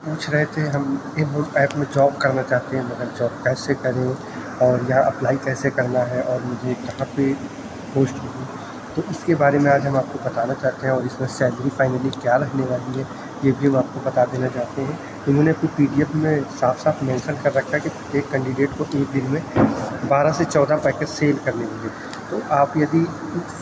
पूछ रहे थे हम इन ऐप में जॉब करना चाहते हैं, मगर जॉब कैसे करें और यहाँ अप्लाई कैसे करना है और मुझे कहाँ पे पोस्ट होगी, तो इसके बारे में आज हम आपको बताना चाहते हैं। और इसमें सैलरी फाइनली क्या रहने वाली है ये भी हम आपको बता देना चाहते हैं। इन्होंने अपनी पीडीएफ में साफ साफ मेंशन कर रखा है कि प्रत्येक कैंडिडेट को एक दिन में 12 से 14 पैकेज सेल करने होंगे। तो आप यदि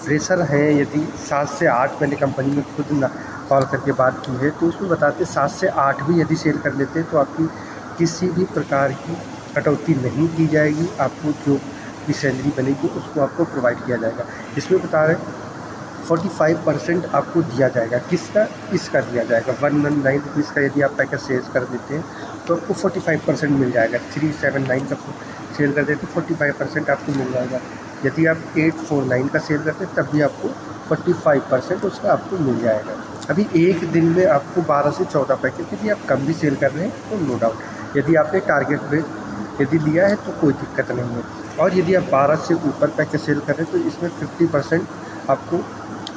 फ्रेशर हैं, यदि 7 से 8 मैंने कंपनी में खुद ना कॉल करके बात की है, तो उसमें बताते 7 से 8 भी यदि सेल कर लेते हैं तो आपकी किसी भी प्रकार की कटौती नहीं की जाएगी। आपको जो भी सैलरी बनेगी उसको आपको प्रोवाइड किया जाएगा। इसमें बता रहे 45% आपको दिया जाएगा। किसका? इसका दिया जाएगा 119 रुपीज़ का। यदि आप पैकेज सेल कर देते हैं तो आपको 45% मिल जाएगा। 379 का सेल कर देते 45% आपको मिल जाएगा। यदि आप 849 का सेल करते हैं तब भी आपको 45% उसका आपको मिल जाएगा। अभी एक दिन में आपको 12 से 14 पैकेज, यदि आप कम भी सेल कर रहे हैं तो नो डाउट, यदि आपने टारगेट पे यदि लिया है तो कोई दिक्कत नहीं है। और यदि आप 12 से ऊपर पैकेज सेल कर रहे हैं तो इसमें 50% आपको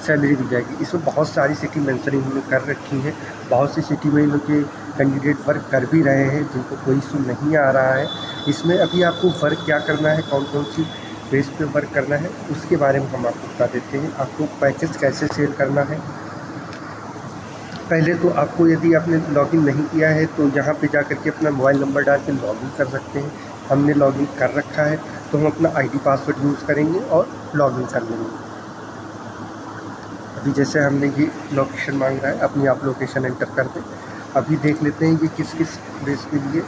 सैलरी दी जाएगी। इसमें बहुत सारी सिटी मेंशन इन्होंने कर रखी है। बहुत सी सिटी में इन लोग के कैंडिडेट वर्क कर भी रहे हैं जिनको कोई इशू नहीं आ रहा है। इसमें अभी आपको वर्क क्या करना है, कौन कौन सी बेस पे वर्क करना है, उसके बारे में हम आपको बता देते हैं। आपको पैकेज कैसे सेल करना है, पहले तो आपको यदि आपने लॉगिन नहीं किया है तो यहाँ पे जा कर के अपना मोबाइल नंबर डाल के लॉगिन कर सकते हैं। हमने लॉगिन कर रखा है तो हम अपना आईडी पासवर्ड यूज़ करेंगे और लॉगिन कर लेंगे। अभी जैसे हमने ये लोकेशन मांग रहा है, अपनी आप लोकेशन एंटर कर दें। अभी देख लेते हैं ये किस किस बेस के लिए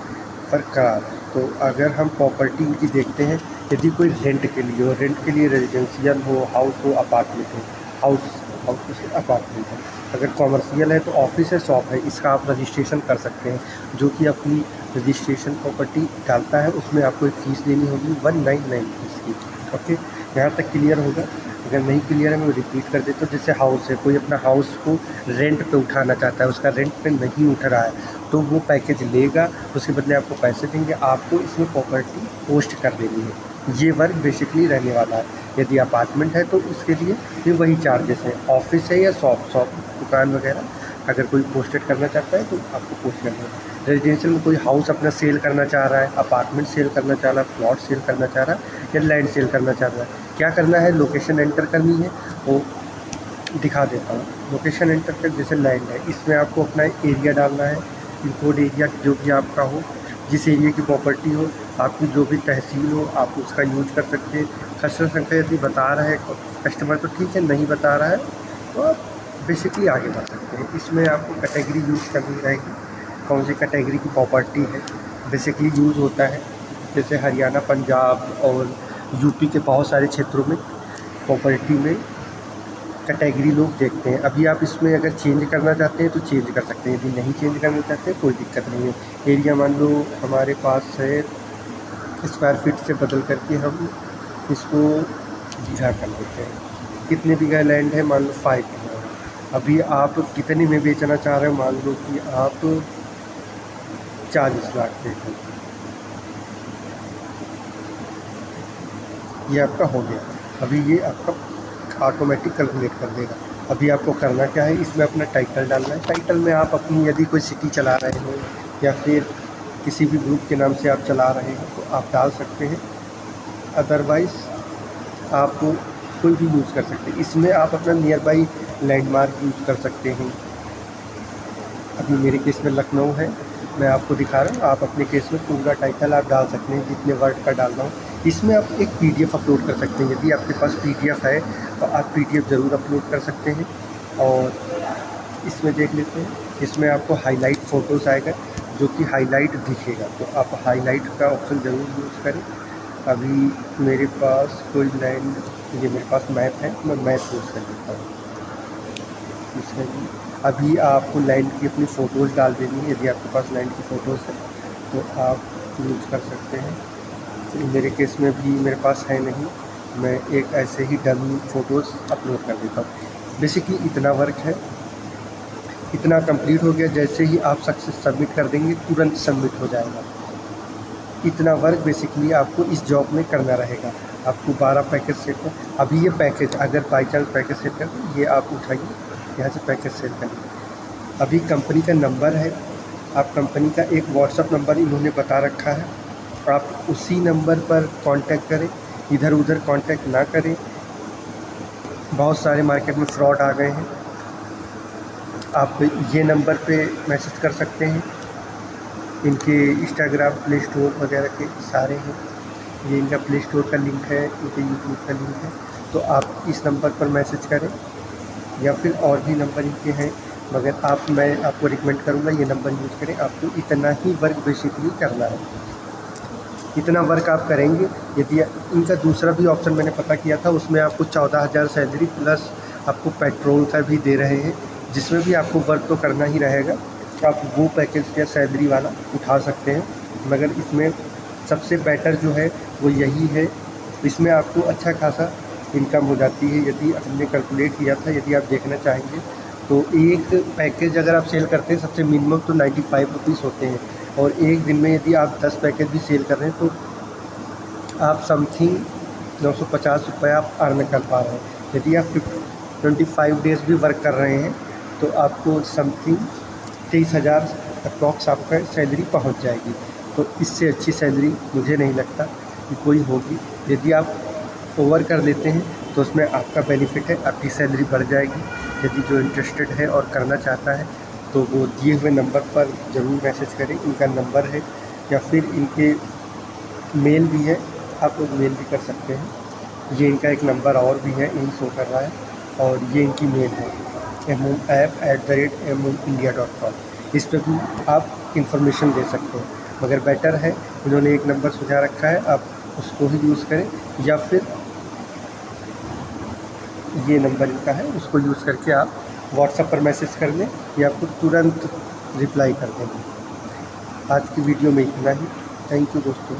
वर्क करा रहा है। तो अगर हम प्रॉपर्टी की देखते हैं, यदि कोई रेंट के लिए हो, रेंट के लिए रेजिडेंशियल हो, हाउस हो, अपार्टमेंट हो, हाउस से अपार्टमेंट है। अगर कॉमर्शियल है तो ऑफिस है, शॉप है, इसका आप रजिस्ट्रेशन कर सकते हैं। जो कि अपनी रजिस्ट्रेशन प्रॉपर्टी डालता है उसमें आपको एक फ़ीस देनी होगी 199 रुपीज़ की। ओके, यहाँ तक क्लियर होगा। अगर नहीं क्लियर है मैं रिपीट कर देता हूँ। जैसे हाउस है, कोई अपना हाउस को रेंट पे उठाना चाहता है, उसका रेंट पे नहीं उठ रहा है तो वो पैकेज लेगा, उसके बदले आपको पैसे देंगे, आपको इसमें प्रॉपर्टी पोस्ट कर देनी है। ये वर्क बेसिकली रहने वाला है। यदि अपार्टमेंट है तो उसके लिए भी वही चार्जेस हैं। ऑफिस है या शॉप दुकान वगैरह, अगर कोई पोस्टेड करना चाहता है तो आपको पोस्ट करना है। रेजिडेंशियल में कोई हाउस अपना सेल करना चाह रहा है, अपार्टमेंट सेल करना चाह रहा है, प्लॉट सेल करना चाह रहा है या लैंड सेल करना चाह रहा है, क्या करना है, लोकेशन एंटर करनी है। वो दिखा देता हूँ। लोकेशन एंटर कर, जैसे लैंड है, इसमें आपको अपना एरिया डालना है, पिन कोड एरिया जो भी आपका हो, जिस एरिया की प्रॉपर्टी हो, आपकी जो भी तहसील हो आप उसका यूज कर सकते हैं। कस्टमर संख्या यदि बता रहा है कस्टमर तो ठीक है, नहीं बता रहा है तो आप बेसिकली आगे बढ़ सकते हैं। इसमें आपको कैटेगरी यूज़ करनी रहेगी, कौन सी कैटेगरी की प्रॉपर्टी है बेसिकली यूज़ होता है। जैसे हरियाणा, पंजाब और यूपी के बहुत सारे क्षेत्रों में प्रॉपर्टी में कैटेगरी लोग देखते हैं। अभी आप इसमें अगर चेंज करना चाहते हैं तो चेंज कर सकते हैं, यदि नहीं चेंज करना चाहते हैं कोई दिक्कत नहीं है। एरिया मान लो हमारे पास है, स्क्वायर फीट से बदल करके हम इसको बीघा कर देते हैं। कितने बीघा लैंड है, मान लो 5 बीघा है। अभी आप कितने में बेचना चाह रहे हो, मान लो कि आप 40 लाख देखें, ये आपका हो गया। अभी ये आपका ऑटोमेटिक कैलकुलेट कर देगा। अभी आपको करना क्या है, इसमें अपना टाइटल डालना है। टाइटल में आप अपनी यदि कोई सिटी चला रहे हो या फिर किसी भी ग्रुप के नाम से आप चला रहे हैं तो आप डाल सकते हैं, अदरवाइज़ आप कोई भी यूज़ कर सकते हैं। इसमें आप अपना नियर बाई लैंडमार्क यूज़ कर सकते हैं। अभी मेरे केस में लखनऊ है, मैं आपको दिखा रहा हूँ। आप अपने केस में पूरा टाइटल आप डाल सकते हैं जितने वर्ड का डालना हो। इसमें आप एक पीडीएफ अपलोड कर सकते हैं। यदि आपके पास पीडीएफ है तो आप पीडीएफ ज़रूर अपलोड कर सकते हैं। और इसमें देख लेते हैं, इसमें आपको हाईलाइट फ़ोटोज़ आएगा जो कि हाईलाइट दिखेगा, तो आप हाईलाइट का ऑप्शन ज़रूर यूज़ करें। अभी मेरे पास कोई लैंड, ये मेरे पास मैप है, मैं मैप यूज़ कर लेता हूँ। इसमें भी अभी आपको लैंड की अपनी फ़ोटोज़ डाल देनी है। यदि आपके पास लैंड की फ़ोटोज़ है तो आप यूज़ कर सकते हैं। तो मेरे केस में भी मेरे पास है नहीं, मैं एक ऐसे ही डमी फ़ोटोज़ अपलोड कर देता हूँ। बेसिकली इतना वर्क है, इतना कंप्लीट हो गया। जैसे ही आप सक्सेस सबमिट कर देंगे तुरंत सबमिट हो जाएगा। इतना वर्क बेसिकली आपको इस जॉब में करना रहेगा। आपको 12 पैकेज सेट कर, अभी ये पैकेज अगर बाई चांस पैकेज सेट कर, ये आप उठाइए यहाँ से पैकेज सेट करिए। अभी कंपनी का नंबर है आप कंपनी का एक व्हाट्सअप नंबर इन्होंने बता रखा है, आप उसी नंबर पर कांटेक्ट करें, इधर उधर कांटेक्ट ना करें। बहुत सारे मार्केट में फ्रॉड आ गए हैं। आप ये नंबर पे मैसेज कर सकते हैं, इनके इंस्टाग्राम, प्ले स्टोर वगैरह के सारे हैं। ये इनका प्ले स्टोर का लिंक है, इनके यूट्यूब का लिंक है, तो आप इस नंबर पर मैसेज करें या फिर और भी नंबर इनके हैं, मगर मैं आपको रिकमेंड करूँगा ये नंबर यूज़ करें। आपको इतना ही वर्क बेसिकली करना है, इतना वर्क आप करेंगे। यदि इनका दूसरा भी ऑप्शन मैंने पता किया था, उसमें आपको 14,000 सैलरी प्लस आपको पेट्रोल का भी दे रहे हैं, जिसमें भी आपको वर्क तो करना ही रहेगा। आप वो पैकेज या सैलरी वाला उठा सकते हैं, मगर इसमें सबसे बेटर जो है वो यही है। इसमें आपको अच्छा खासा इनकम हो जाती है। यदि हमने कैलकुलेट किया था, यदि आप देखना चाहेंगे तो एक पैकेज अगर आप सेल करते हैं सबसे मिनिमम तो 95 रुपीज़ होते हैं, और एक दिन में यदि आप 10 पैकेज भी सेल कर रहे हैं तो आप समथिंग 950 रुपये आप अर्न कर पा रहे हैं। यदि आप 25 डेज़ भी वर्क कर रहे हैं तो आपको समथिंग 23,000 अप्रॉक्स आपका सैलरी पहुंच जाएगी। तो इससे अच्छी सैलरी मुझे नहीं लगता कि कोई होगी। यदि आप ओवर कर लेते हैं तो उसमें आपका बेनिफिट है, आपकी सैलरी बढ़ जाएगी। यदि जो इंटरेस्टेड है और करना चाहता है तो वो दिए हुए नंबर पर ज़रूर मैसेज करें। इनका नंबर है या फिर इनके मेल भी है, आप लोग मेल भी कर सकते हैं। ये इनका एक नंबर और भी है, यही शो कर रहा है, और ये इनकी मेल है momapp@momindia.com। इस पर भी आप इंफॉर्मेशन दे सकते हैं, मगर बेटर है इन्होंने एक नंबर सुझा रखा है, आप उसको ही यूज़ करें, या फिर ये नंबर इनका है उसको यूज़ करके आप व्हाट्सएप पर मैसेज कर दें, ये आपको तुरंत रिप्लाई कर देंगे। आज की वीडियो में इतना ही। थैंक यू दोस्तों।